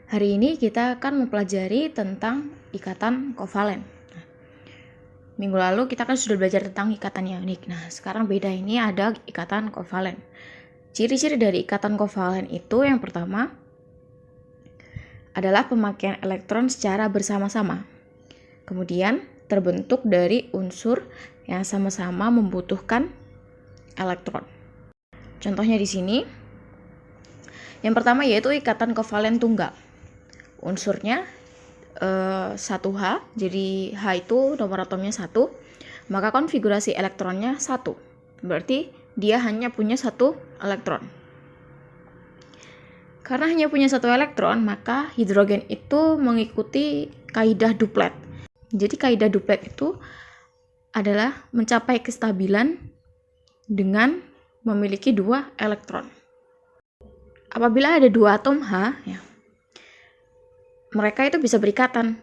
Hari ini kita akan mempelajari tentang ikatan kovalen. Minggu lalu kita kan sudah belajar tentang ikatan ionik. Nah, sekarang beda, ini ada ikatan kovalen. Ciri-ciri dari ikatan kovalen itu yang pertama adalah pemakaian elektron secara bersama-sama. Kemudian terbentuk dari unsur yang sama-sama membutuhkan elektron. Contohnya di sini, yang pertama yaitu ikatan kovalen tunggal. Unsurnya 1H, jadi H itu nomor atomnya 1, maka konfigurasi elektronnya 1. Berarti dia hanya punya 1 elektron. Karena hanya punya 1 elektron, maka hidrogen itu mengikuti kaidah duplet. Jadi kaidah duplet itu adalah mencapai kestabilan dengan memiliki 2 elektron. Apabila ada 2 atom H, ya, mereka itu bisa berikatan.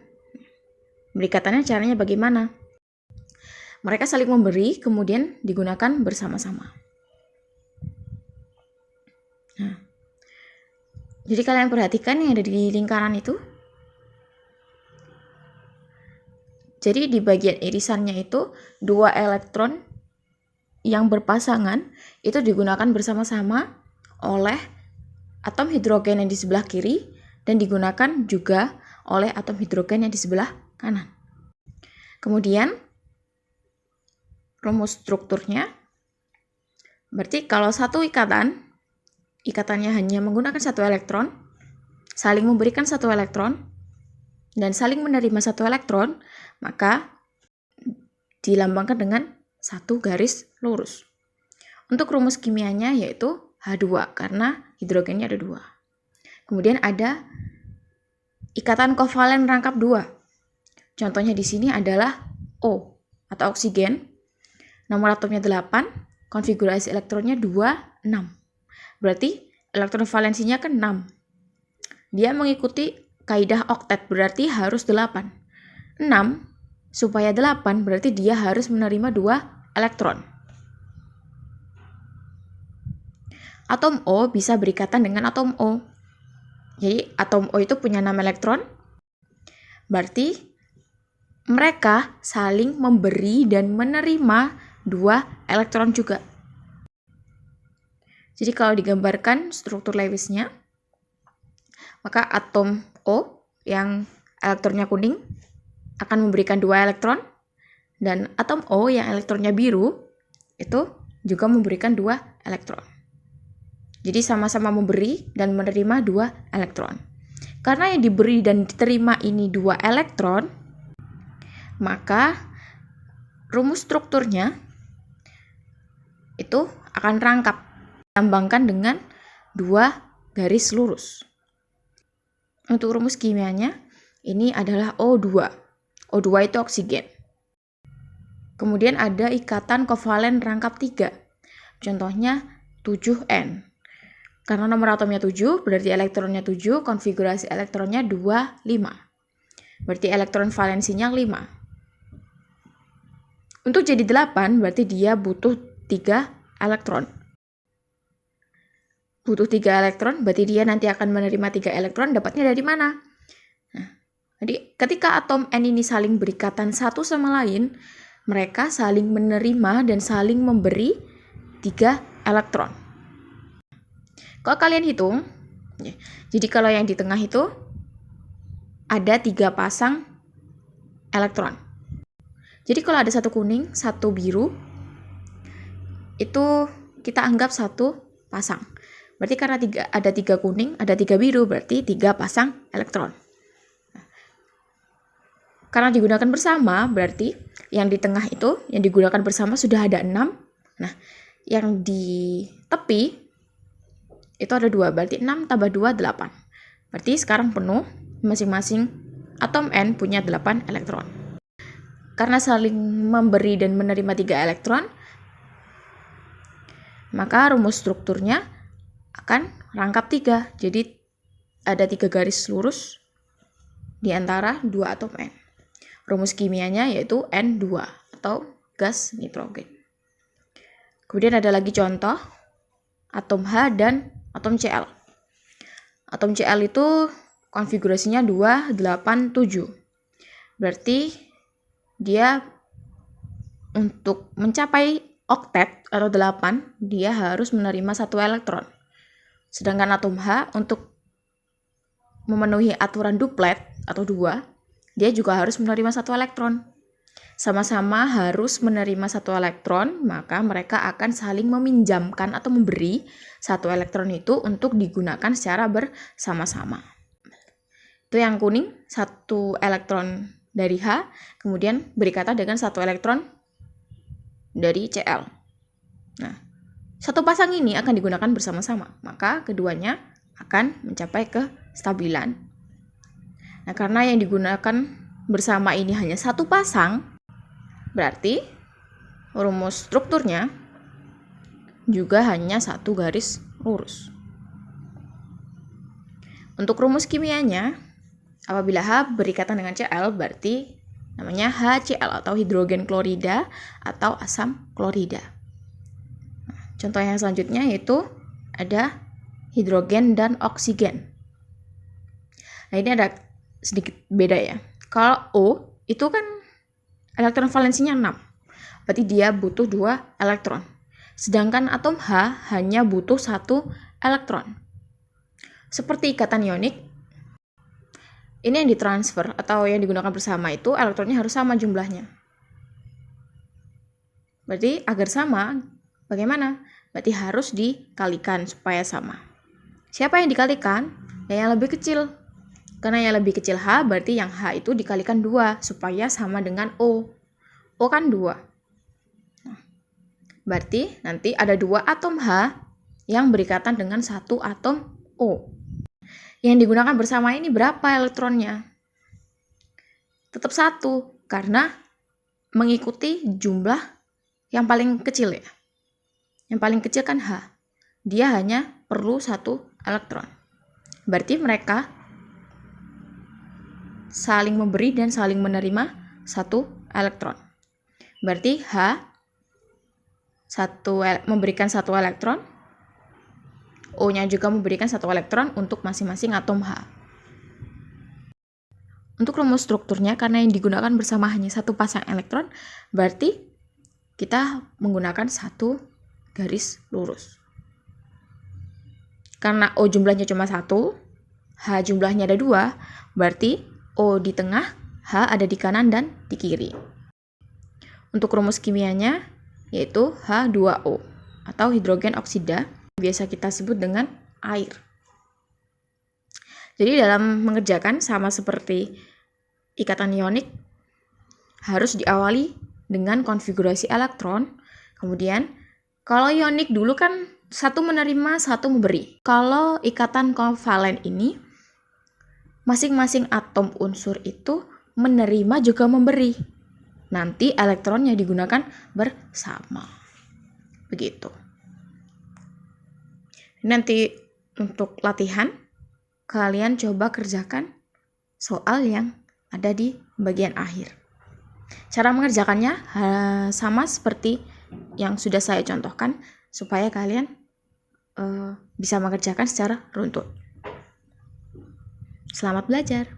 Berikatannya caranya bagaimana? Mereka saling memberi, kemudian digunakan bersama-sama. Nah, jadi kalian perhatikan yang ada di lingkaran itu. Jadi di bagian irisannya itu 2 elektron yang berpasangan itu digunakan bersama-sama oleh atom hidrogen yang di sebelah kiri dan digunakan juga oleh atom hidrogen yang di sebelah kanan. Kemudian rumus strukturnya, berarti kalau satu ikatannya hanya menggunakan 1 elektron, saling memberikan 1 elektron, dan saling menerima 1 elektron, maka dilambangkan dengan 1 garis lurus. Untuk rumus kimianya yaitu H2, karena hidrogennya ada 2. Kemudian ada ikatan kovalen rangkap 2. Contohnya di sini adalah O atau oksigen. Nomor atomnya 8, konfigurasi elektronnya 2, 6. Berarti elektron valensinya kan 6. Dia mengikuti kaidah oktet, berarti harus 8. 6 supaya 8 berarti dia harus menerima 2 elektron. Atom O bisa berikatan dengan atom O. Jadi atom O itu punya 6 elektron, berarti mereka saling memberi dan menerima 2 elektron juga. Jadi kalau digambarkan struktur Lewisnya, maka atom O yang elektronnya kuning akan memberikan 2 elektron, dan atom O yang elektronnya biru itu juga memberikan 2 elektron. Jadi sama-sama memberi dan menerima 2 elektron. Karena yang diberi dan diterima ini 2 elektron, maka rumus strukturnya itu akan rangkap, dilambangkan dengan 2 garis lurus. Untuk rumus kimianya, ini adalah O2. O2 itu oksigen. Kemudian ada ikatan kovalen rangkap 3. Contohnya 7N. Karena nomor atomnya 7, berarti elektronnya 7, konfigurasi elektronnya 2, 5. Berarti elektron valensinya 5. Untuk jadi 8, berarti dia butuh 3 elektron. Butuh 3 elektron, berarti dia nanti akan menerima 3 elektron, dapatnya dari mana? Nah, jadi ketika atom N ini saling berikatan satu sama lain, mereka saling menerima dan saling memberi 3 elektron. Kalau kalian hitung, jadi kalau yang di tengah itu ada 3 pasang elektron. Jadi kalau ada 1 kuning, 1 biru, itu kita anggap 1 pasang. Berarti karena ada 3 kuning, ada 3 biru, berarti 3 pasang elektron. Karena digunakan bersama, berarti yang di tengah itu, yang digunakan bersama sudah ada 6. Nah, yang di tepi itu ada 2, berarti 6 tambah 2, 8. Berarti sekarang penuh, masing-masing atom N punya 8 elektron. Karena saling memberi dan menerima 3 elektron, maka rumus strukturnya akan rangkap 3. Jadi ada 3 garis lurus di antara 2 atom N. Rumus kimianya yaitu N2 atau gas nitrogen. Kemudian ada lagi contoh atom H dan atom Cl. Atom Cl itu konfigurasinya 287. Berarti dia untuk mencapai oktet atau 8, dia harus menerima 1 elektron. Sedangkan atom H untuk memenuhi aturan duplet atau 2, dia juga harus menerima 1 elektron. Sama-sama harus menerima 1 elektron, maka mereka akan saling meminjamkan atau memberi 1 elektron itu untuk digunakan secara bersama-sama. Itu yang kuning, 1 elektron dari H, kemudian berikatan dengan 1 elektron dari Cl. Nah, satu pasang ini akan digunakan bersama-sama, maka keduanya akan mencapai kestabilan. Nah, karena yang digunakan bersama ini hanya satu pasang, berarti rumus strukturnya juga hanya 1 garis lurus. Untuk rumus kimianya, apabila H berikatan dengan Cl, berarti namanya HCl atau hidrogen klorida atau asam klorida. Nah, contoh yang selanjutnya yaitu ada hidrogen dan oksigen. Nah, ini ada sedikit beda ya. Kalau O itu kan elektron valensinya 6. Berarti dia butuh 2 elektron. Sedangkan atom H hanya butuh 1 elektron. Seperti ikatan ionik, ini yang ditransfer atau yang digunakan bersama itu elektronnya harus sama jumlahnya. Berarti agar sama, bagaimana? Berarti harus dikalikan supaya sama. Siapa yang dikalikan? Yang lebih kecil. Karena yang lebih kecil H, berarti yang H itu dikalikan 2 supaya sama dengan O. O kan 2. Nah, berarti nanti ada 2 atom H yang berikatan dengan 1 atom O. Yang digunakan bersama ini berapa elektronnya? Tetap 1, karena mengikuti jumlah yang paling kecil ya. Yang paling kecil kan H. Dia hanya perlu 1 elektron. Berarti mereka saling memberi dan saling menerima 1 elektron. Berarti H memberikan 1 elektron, O-nya juga memberikan 1 elektron untuk masing-masing atom H. Untuk rumus strukturnya, karena yang digunakan bersama hanya 1 pasang elektron, berarti kita menggunakan 1 garis lurus. Karena O jumlahnya cuma 1, H jumlahnya ada 2, berarti O di tengah, H ada di kanan dan di kiri. Untuk rumus kimianya, yaitu H2O atau hidrogen oksida, biasa kita sebut dengan air. Jadi dalam mengerjakan sama seperti ikatan ionik, harus diawali dengan konfigurasi elektron. Kemudian kalau ionik dulu kan 1 menerima, 1 memberi. Kalau ikatan kovalen ini, masing-masing atom unsur itu menerima juga memberi. Nanti elektronnya digunakan bersama. Begitu. Nanti untuk latihan, kalian coba kerjakan soal yang ada di bagian akhir. Cara mengerjakannya sama seperti yang sudah saya contohkan, supaya kalian bisa mengerjakan secara runtut. Selamat belajar!